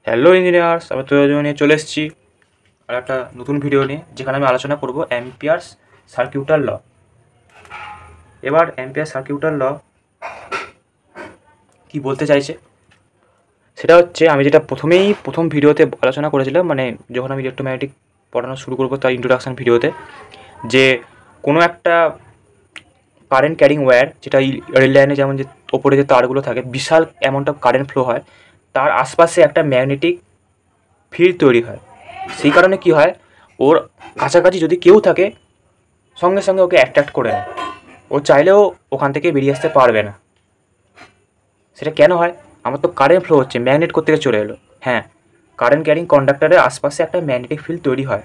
Hello engineers, আমি তৈরি নিয়ে চলে এসেছি আর একটা নতুন ভিডিও নিয়ে, যেখানে আমি আলোচনা করব অ্যাম্পিয়ার্স সার্কিউটার ল। এবার অ্যাম্পিয়ার সার্কিউটার ল কি বলতে চাইছে সেটা হচ্ছে, আমি যেটা প্রথম ভিডিওতে আলোচনা করেছিলাম, মানে যখন আমি ইলেকট্রোম্যাগনেটিক পড়ানো শুরু করবো তার ইন্ট্রোডাকশান ভিডিওতে, যে কোনো একটা কারেন্ট ক্যারিং ওয়্যার, যেটা রেল লাইনে যেমন যে ওপরে যে তারগুলো থাকে, বিশাল অ্যামাউন্ট অফ কারেন্ট ফ্লো হয়, তার আশপাশে একটা ম্যাগনেটিক ফিল্ড তৈরি হয়। সেই কারণে কি হয়, ওর কাছাকাছি যদি কেউ থাকে, সঙ্গে সঙ্গে ওকে অ্যাট্রাক্ট করে নেয়। ও চাইলেও ওখান থেকে বেরিয়ে আসতে পারবে না। সেটা কেন হয়? আমার তো কারেন্ট ফ্লো হচ্ছে, ম্যাগনেট কোত্থেকে চলে এলো? হ্যাঁ, কারেন্ট ক্যারিং কন্ডাক্টরের আশপাশে একটা ম্যাগনেটিক ফিল্ড তৈরি হয়।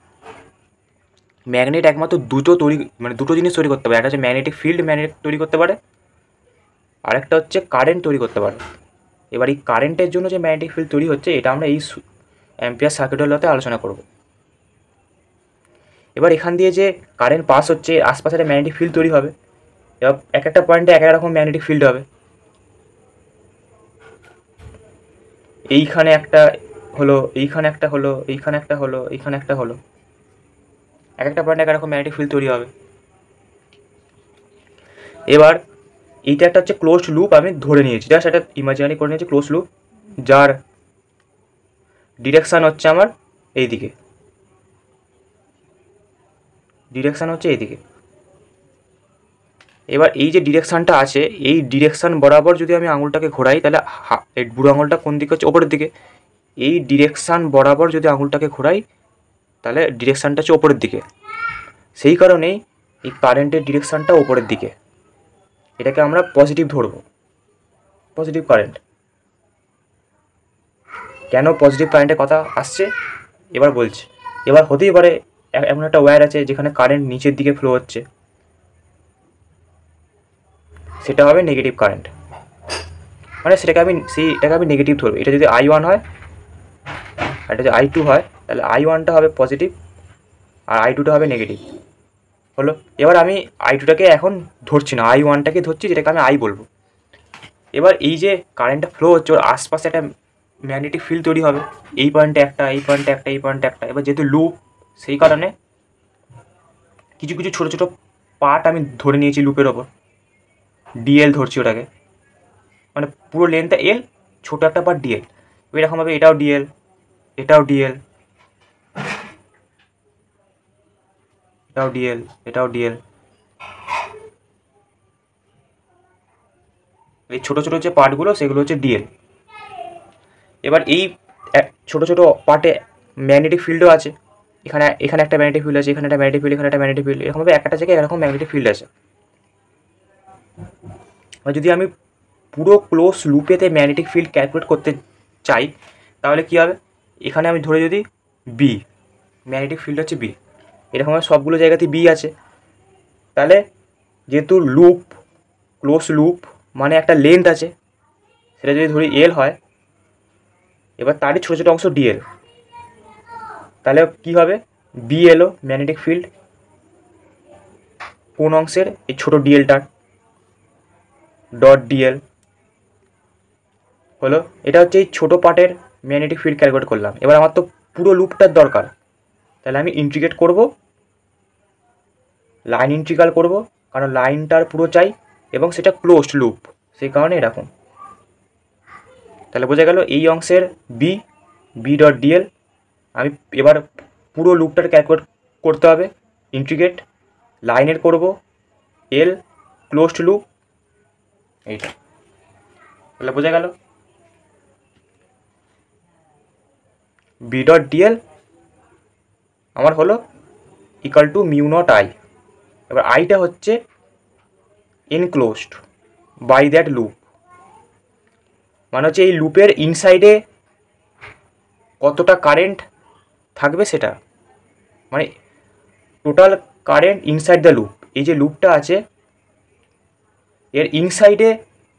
ম্যাগনেট একমাত্র দুটো জিনিস তৈরি করতে পারে। একটা হচ্ছে ম্যাগনেটিক ফিল্ড, ম্যাগনেট তৈরি করতে পারে, আরেকটা হচ্ছে কারেন্ট তৈরি করতে পারে। এবার এই কারেন্টের জন্য যে ম্যাগনেটিক ফিল্ড তৈরি হচ্ছে, এটা আমরা এই অ্যাম্পিয়ার সার্কিউটার লতে আলোচনা করব। এবার এখান দিয়ে যে কারেন্ট পাস হচ্ছে, আশপাশে একটা ম্যাগনেটিক ফিল্ড তৈরি হবে। এবার এক একটা পয়েন্টে এক এক রকম ম্যাগনেটিক ফিল্ড হবে। এইখানে একটা হলো, এইখানে একটা হলো, এইখানে একটা হলো, এইখানে একটা হলো। এক একটা পয়েন্টে এক রকম ম্যাগনেটিক ফিল্ড তৈরি হবে। এবার এইটা একটা হচ্ছে ক্লোজড লুপ, আমি ধরে নিয়েছি, জাস্ট একটা ইমাজিনারি করে নিয়েছি ক্লোজ লুপ, যার ডিরেকশান হচ্ছে আমার এইদিকে, ডিরেকশান হচ্ছে এইদিকে। এবার এই যে ডিরেকশানটা আছে, এই ডিরেকশান বরাবর যদি আমি আঙুলটাকে ঘোরাই, তাহলে এই বুড়ো আঙুলটা কোন দিকে হচ্ছে? ওপরের দিকে। এই ডিরেকশান বরাবর যদি আঙুলটাকে ঘোরাই, তাহলে ডিরেকশানটা হচ্ছে ওপরের দিকে। সেই কারণেই এই কারেন্টের ডিরেকশানটা ওপরের দিকে। এটাকে আমরা পজিটিভ ধরব, পজিটিভ কারেন্ট। কেন পজিটিভ কারেন্টের কথা আসছে এবার বলছি। এবার হতেই পারে এমন একটা ওয়্যার আছে যেখানে কারেন্ট নিচের দিকে ফ্লো হচ্ছে, সেটা হবে নেগেটিভ কারেন্ট। মানে সেটাকে আমি নেগেটিভ ধরবো। এটা যদি I1 হয় আর এটা যদি I2 হয়, তাহলে I1টা হবে পজিটিভ আর I2টা হবে নেগেটিভ। হলো। এবার আমি I2টাকে এখন ধরছি না, I1টাকে ধরছি, যেটাকে আমি I বলবো। এবার এই যে কারেন্টটা ফ্লো হচ্ছে, ওর আশপাশে একটা ম্যাগনেটিক ফিল্ড তৈরি হবে। এই পয়েন্টে একটা, এই পয়েন্টে একটা, এই পয়েন্টে একটা। এবার যেহেতু লুপ, সেই কারণে কিছু কিছু ছোটো ছোটো পার্ট আমি ধরে নিয়েছি লুপের ওপর, ডিএল ধরছি ওটাকে। মানে পুরো লেন্থটা এল, ছোটো একটা পার্ট ডিএল। এরকমভাবে এটাও ডিএল, এটাও ডিএল, এটাও ডিএল, এটাও ডিএল। এই ছোটো ছোটো যে পার্টগুলো, সেগুলো হচ্ছে ডিএল। এবার এই ছোটো ছোটো পার্টে ম্যাগনেটিক ফিল্ডও আছে। এখানে এখানে একটা ম্যাগনেটিক ফিল্ড আছে, এখানে একটা ম্যাগনেটিক ফিল্ড, এখানে একটা ম্যাগনেটিক ফিল্ড। এরকমভাবে একটা জায়গায় এরকম ম্যাগনেটিক ফিল্ড আছে। আর যদি আমি পুরো ক্লোজ লুপেতে ম্যাগনেটিক ফিল্ড ক্যালকুলেট করতে চাই, তাহলে কী হবে? এখানে আমি ধরে যদি বি, ম্যাগনেটিক ফিল্ড হচ্ছে বি, এরকমভাবে সবগুলো জায়গাতে বি আছে। তাহলে যেহেতু লুপ, ক্লোজ লুপ মানে একটা লেন্থ আছে, সেটা যদি ধরি এল হয়, এবার তারই ছোটো ছোটো অংশ ডিএল, তাহলে কী হবে? বি এলো ম্যাগনেটিক ফিল্ড কোন অংশের? এই ছোটো ডিএলটার, ডট ডিএল হলো। এটা হচ্ছে এই ছোটো পার্টের ম্যাগনেটিক ফিল্ড ক্যালকুলেট করলাম। এবার আমার তো পুরো লুপটার দরকার, তাহলে আমি ইন্টিগ্রেট করব, লাইন ইন্টিগ্রাল করব, কারণ লাইনটার পুরো চাই এবং সেটা ক্লোজড লুপ, সেই কারণে এরকম। তাহলে বোঝা গেল এই অংশের বি, বি ডট ডিএল। আমি এবার পুরো লুপটার ক্যালকুলেট করতে হবে, ইন্টিগ্রেট, লাইনের করব এল, ক্লোজড লুপ, এইটা। তাহলে বোঝা গেল বি ডট ডিএল আমার হলো equal to mu naught I. এবার আইটা হচ্ছে এনক্লোজড বাই দ্যাট লুপ, মানে হচ্ছে এই লুপের ইনসাইডে কতটা কারেন্ট থাকবে সেটা, মানে total current inside the loop. এই যে লুপটা আছে, এর ইনসাইডে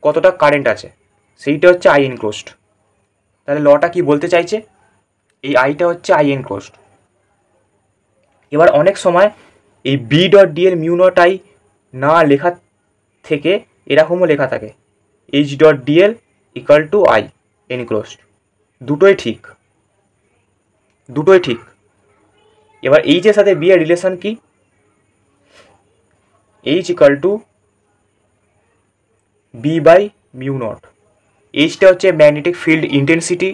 কতটা কারেন্ট আছে, সেইটা হচ্ছে আই এনক্লোজড। তাহলে লটা কি বলতে চাইছে? এই আইটা হচ্ছে আই এনক্লোজড। এবার অনেক সময় এই B dot dl mu naught I না লেখা থেকে এরকমও লেখা থাকে, H dot dl equal to I enclosed. দুটোই ঠিক, দুটোই ঠিক। এবার এইচের সাথে বি এর রিলেশন কি? H equal to B by mu naught. এইচটা হচ্ছে ম্যাগনেটিক ফিল্ড ইন্টেন্সিটি,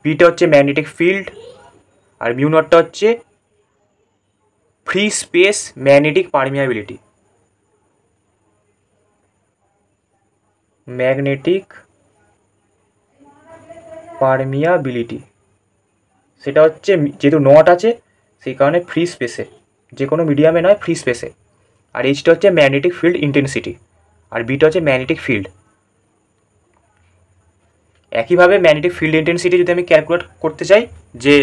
বিটা হচ্ছে ম্যাগনেটিক ফিল্ড, আর মিউ নটটা হচ্ছে free space magnetic permeability. Magnetic permeability সেটা হচ্ছে যেহেতু নট আছে সেই কারণে ফ্রি স্পেসে, যে কোনো মিডিয়ামে নয়, ফ্রি স্পেসে। আর এইচটা হচ্ছে ম্যাগনেটিক ফিল্ড ইন্টেন্সিটি, আর বিটা হচ্ছে ম্যাগনেটিক ফিল্ড। একইভাবে ম্যাগনেটিক ফিল্ড ইন্টেন্সিটি যদি আমি ক্যালকুলেট করতে চাই যে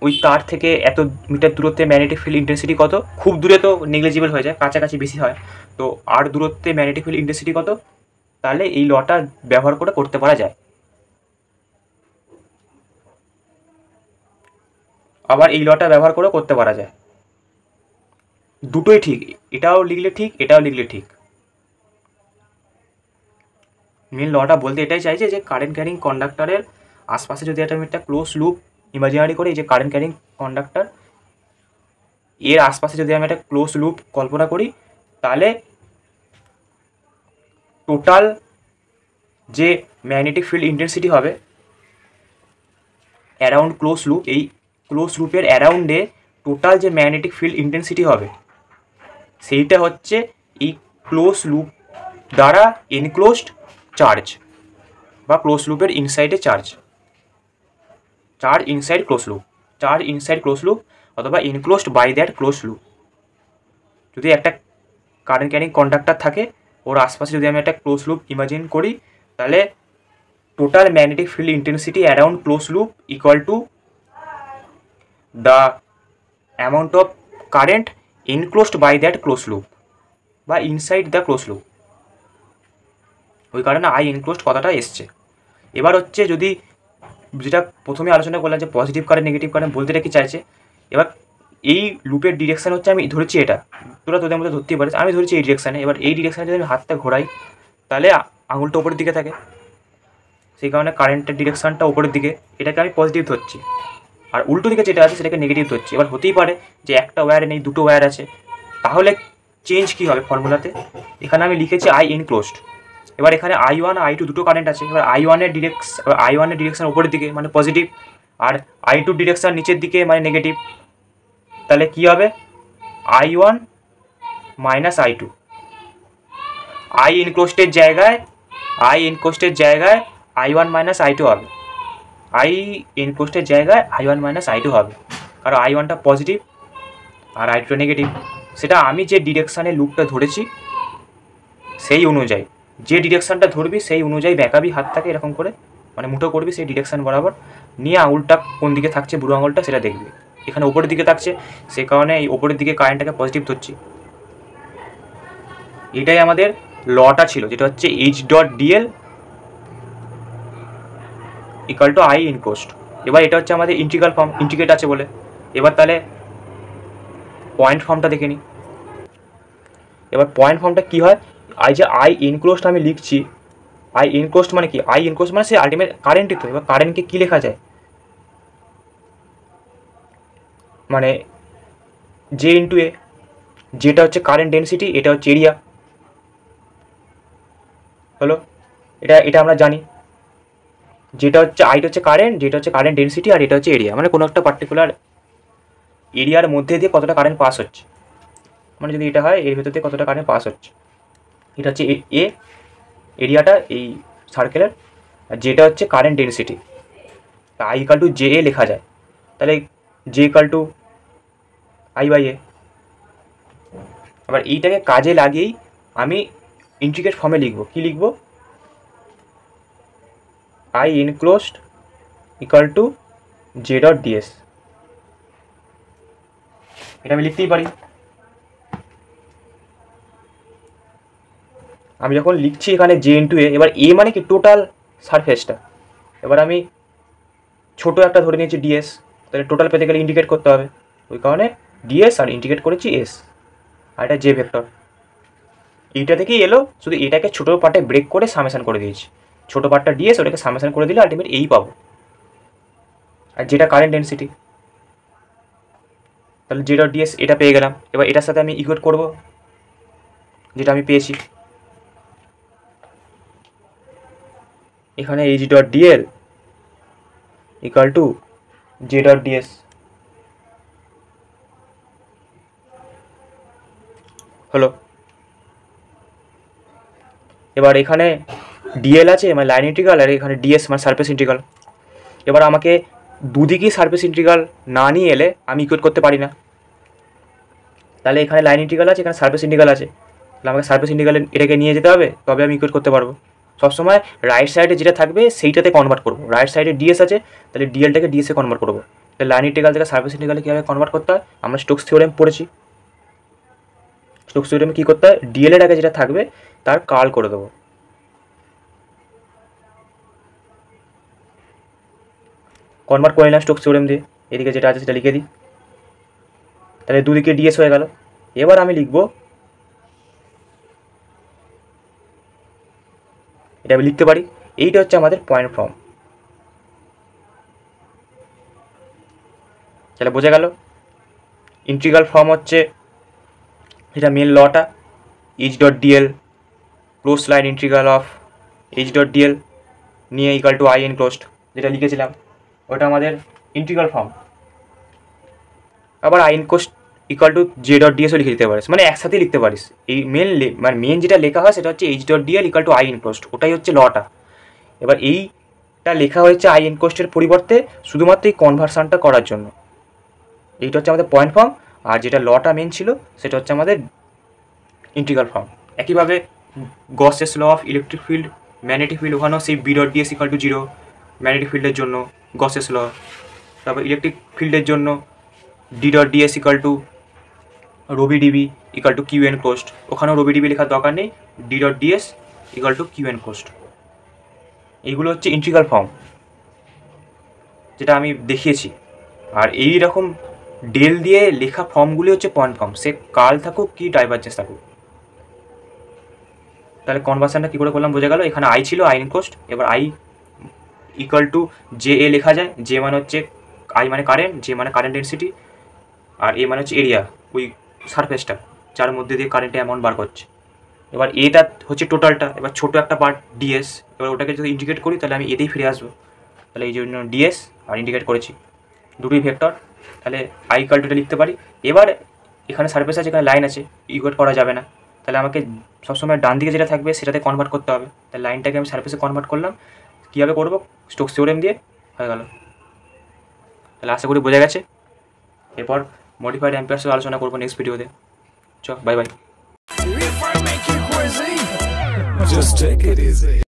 ওই তার থেকে এত মিটার দূরত্বে ম্যাগনেটিক ফিল্ড ইন্টেন্সিটি কত, খুব দূরে তো নেগলিজিবল হয়ে যায়, কাছাকাছি বেশি হয়, তো আর দূরত্বে ম্যাগনেটিক ফিল্ড ইন্টেন্সিটি কত, তাহলে এই লটা ব্যবহার করে করতে পারা যায়। আবার এই লটা ব্যবহার করে করতে পারা যায়। দুটোই ঠিক, এটাও লিখলে ঠিক, এটাও লিখলে ঠিক। মেন লটা বলতে এটাই চাইছে যে কারেন্ট ক্যারিং কন্ডাক্টরের আশপাশে যদি আমি একটা ক্লোজ লুপ ইমাজিনারি করি, যে কারেন্ট ক্যারিং কন্ডাক্টর এর আশপাশে যদি আমি একটা ক্লোজ লুপ কল্পনা করি, তাহলে টোটাল যে ম্যাগনেটিক ফিল্ড ইন্টেন্সিটি হবে অ্যারাউন্ড ক্লোজ লুপ, এই ক্লোজ লুপের অ্যারাউন্ডে টোটাল যে ম্যাগনেটিক ফিল্ড ইন্টেন্সিটি হবে সেইটা হচ্ছে এই ক্লোজ লুপ দ্বারা এনক্লোজড চার্জ বা ক্লোজ লুপের ইনসাইডে charge, charge inside close loop, charge inside close loop অথবা enclosed by that close loop. যদি একটা কারেন্ট ক্যারিং কন্ডাক্টর থাকে, ওর আশপাশে যদি আমি একটা ক্লোজ লুপ ইমাজিন করি, তাহলে total magnetic field intensity around close loop equal to the amount of current enclosed by that close loop বা ইনসাইড দ্য ক্লোজ লুপ। ওই কারণে আই এনক্লোজড কথাটা এসছে। এবার হচ্ছে যদি যেটা প্রথমে আলোচনা করলাম যে পজিটিভ কারেন্ট নেগেটিভ কারেন্ট বলতে এটা কি চাইছে, এবার এই লুপের ডিরেকশান হচ্ছে আমি ধরেছি এটা, তোরা তোদের মধ্যে ধরতেই পারিস, আমি ধরেছি এই ডিরেকশানে। এবার এই ডিরেকশানে যদি আমি হাতটা ঘোরাই তাহলে আঙুলটা ওপরের দিকে থাকে, সেই কারণে কারেন্টের ডিরেকশানটা ওপরের দিকে, এটাকে আমি পজিটিভ ধরছি। আর উল্টো দিকে যেটা আছে সেটাকে নেগেটিভ ধরছি। এবার হতেই পারে যে একটা ওয়্যারে নেই, দুটো ওয়্যার আছে, তাহলে চেঞ্জ কী হবে ফর্মুলাতে? এখানে আমি লিখেছি আই এনক্লোজড। এবার এখানে I1 আর I2 দুটো কারেন্ট আছে। এবার I1 এর ডিরেকশন উপরের দিকে মানে পজিটিভ, আর I2 ডিরেকশন নিচের দিকে মানে নেগেটিভ। তাহলে কি হবে? I1 minus I2। আই এনক্লোজডের জায়গায় I1 মাইনাস I2 হবে, আই এনক্লোজডের জায়গায় I1 মাইনাস I2 হবে, কারণ I1টা পজিটিভ আর I2টা নেগেটিভ। সেটা আমি যে ডিরেকশানে লুপটা ধরেছি সেই অনুযায়ী, যে ডিরেকশানটা ধরবি সেই অনুযায়ী বেঁকাবি হাতটাকে এরকম করে, মানে মুঠো করবি সেই ডিরেকশান বরাবর, নিয়ে আঙুলটা কোন দিকে থাকছে, বুড়ো আঙুলটা, সেটা দেখবি। এখানে ওপরের দিকে থাকছে, সেই কারণে এই ওপরের দিকে কারেন্টটাকে পজিটিভ ধরছি। এটাই আমাদের লটা ছিল, যেটা হচ্ছে H.dl equal to I enclosed. এবার এটা হচ্ছে আমাদের ইন্টিগ্রাল ফর্ম, ইন্টিগ্রেট আছে বলে। এবার তাহলে পয়েন্ট ফর্মটা দেখে নিই। এবার পয়েন্ট ফর্মটা কী হয়, আই এনক্লোজড আমি লিখছি, আই এনক্লোজড মানে কি, আই এনক্লোজড মানে সে আলটিমেট কারেন্টই তো। এবার কারেন্টকে কী লেখা যায়, মানে জে ইন্টু এ, যেটা হচ্ছে কারেন্ট ডেন্সিটি, এটা হচ্ছে এরিয়া হলো। এটা আমরা জানি, যেটা হচ্ছে আইটা হচ্ছে কারেন্ট, যেটা হচ্ছে কারেন্ট ডেন্সিটি, আর এটা হচ্ছে এরিয়া, মানে কোনো একটা পার্টিকুলার এরিয়ার মধ্যে দিয়ে কতটা কারেন্ট পাস হচ্ছে, মানে যদি এটা হয় এর ভেতর দিয়ে কতটা কারেন্ট পাস হচ্ছে। এটা হচ্ছে এ এরিয়াটা এই সার্কেলের, আর যেটা হচ্ছে কারেন্ট ডেন্সিটি। তা I equal to J A লেখা যায়, তাহলে J equal to I by A. এবার এইটাকে কাজে লাগিয়েই আমি ইন্টিগ্রেট ফর্মে লিখবো। কী লিখবো? I enclosed equal to J dot DS. এটা আমি লিখতেই পারি। আমি যখন লিখছি এখানে জে ইন্টু এ, এবার এ মানে কি টোটাল সারফেসটা। এবার আমি ছোটো একটা ধরে নিয়েছি ডিএস, তাহলে টোটাল পেতে গেলে ইন্ডিকেট করতে হবে, ওই কারণে ডিএস আর ইন্ডিকেট করেছি এস, আর এটা জে ভেক্টর। এইটা থেকেই এলো, শুধু এটাকে ছোটো পার্টে ব্রেক করে সামেশান করে দিয়েছি। ছোটো পার্টটা ডিএস, ওটাকে সামেশান করে দিলে আলটিমেট এই পাবো। আর যেটা কারেন্ট ডেন্সিটি। তাহলে জে ডট ডিএস এটা পেয়ে গেলাম। এবার এটার সাথে আমি ইকুয়েট করব যেটা আমি পেয়েছি। এখানে H dot DL equal to J dot DS. হলো। এবার এখানে ডিএল আছে মানে লাইন ইন্টিগ্রাল, আর এখানে ডিএস মানে সারফেস ইন্টিগ্রাল। এবার আমাকে দুদিকেই সারফেস ইন্টিগ্রাল না নিয়ে এলে আমি ইকুয়েট করতে পারি না। তাহলে এখানে লাইন ইন্টিগ্রাল আছে, এখানে সারফেস ইন্টিগ্রাল আছে, তাহলে আমাকে সারফেস ইন্টিগ্রাল এটাকে নিয়ে যেতে হবে, তবে আমি ইকুয়েট করতে পারবো। সবসময় রাইট সাইডে যেটা থাকবে সেইটাতে কনভার্ট করবো। রাইট সাইডে ডিএস আছে, তাহলে ডিএলটাকে ডিএসে কনভার্ট করবো। তাহলে লাইন ইন্টিগ্রাল থেকে সারফেস ইন্টিগ্রালে কীভাবে কনভার্ট করতে হয় আমরা স্টোকস থিওরেম পড়েছি। স্টোকস থিওরেমে কী করতে হয়, ডিএলের আগে যেটা থাকবে তার কার্ল করে দেবো। কনভার্ট করে নিলাম স্টোকস থিওরেম দিয়ে, এদিকে যেটা আছে সেটা লিখে দিই। তাহলে দুদিকে ডিএস হয়ে গেল। এবার আমি লিখব, এটা আমি লিখতে পারি, এইটা হচ্ছে আমাদের পয়েন্ট ফর্ম। তাহলে বোঝা গেল ইন্টিগ্রাল ফর্ম হচ্ছে এটা মেন লটা, H dot DL close line integral of H dot DL নিয়ে ইকুয়াল টু আই এনক্লোজড, যেটা লিখেছিলাম ওটা আমাদের ইন্টিগ্রাল ফর্ম। আবার I enclosed equal to J dot DSO লিখে দিতে পারিস, মানে একসাথেই লিখতে পারিস। এই মেন যেটা লেখা হয় সেটা হচ্ছে H dot DL equal to I enclosed, ওটাই হচ্ছে লটা। এবার এইটা লেখা হয়েছে আই এনক্লোজডের পরিবর্তে শুধুমাত্র এই কনভার্সানটা করার জন্য। এইটা হচ্ছে আমাদের পয়েন্ট ফর্ম, আর যেটা লটা মেন ছিল সেটা হচ্ছে আমাদের ইন্টিগ্রাল ফর্ম। একইভাবে Gauss's law of electric field, magnetic field, ওখানেও সেই B dot ds equal to 0 magnetic ফিল্ডের জন্য গসেস ল। তারপর ইলেকট্রিক ফিল্ডের জন্য D dot ds equal to rho v dv equal to Q enclosed, ওখানেও রবি ডিবি লেখার দরকার নেই, D dot ds equal to Q enclosed. এইগুলো হচ্ছে ইন্টিগ্রাল ফর্ম যেটা আমি দেখিয়েছি। আর এই রকম ডেল দিয়ে লেখা ফর্মগুলি হচ্ছে পয়েন্ট ফর্ম, সে কার্ল থাকুক কি ডাইভারজেন্স থাকুক। তাহলে কনভার্সানটা কী করে করলাম বোঝা গেল। এখানে আই ছিল আই এনক্লোজড, এবার I equal to J A লেখা যায়। জে মানে হচ্ছে আই মানে কারেন্ট, জে মানে কারেন্ট ডেন্সিটি, আর এ মানে হচ্ছে এরিয়া, ওই সারফেসটা যার মধ্যে দিয়ে কারেন্টে অ্যামাউন্ট বার করছে। এবার এটা হচ্ছে টোটালটা, এবার ছোটো একটা পার্ট ডিএস, এবার ওটাকে যদি ইন্ডিকেট করি তাহলে আমি এতেই ফিরে আসবো। তাহলে এই জন্য ডিএস আর ইন্ডিকেট করেছি দুটোই ভেক্টর। তাহলে আই ইকুয়াল টুটা লিখতে পারি। এবার এখানে সারফেস আছে, এখানে লাইন আছে, ইকুয়েট করা যাবে না, তাহলে আমাকে সবসময় ডান দিকে যেটা থাকবে সেটাতে কনভার্ট করতে হবে। তাহলে লাইনটাকে আমি সারফেসে কনভার্ট করলাম, কীভাবে করবো স্টোকস থিওরেম দিয়ে হয়ে গেল। তাহলে আশা করি বোঝা গেছে। এরপর মডিফাইড অ্যাম্পিয়ার্স আলোচনা করবো নেক্সট ভিডিওতে। Bye bye.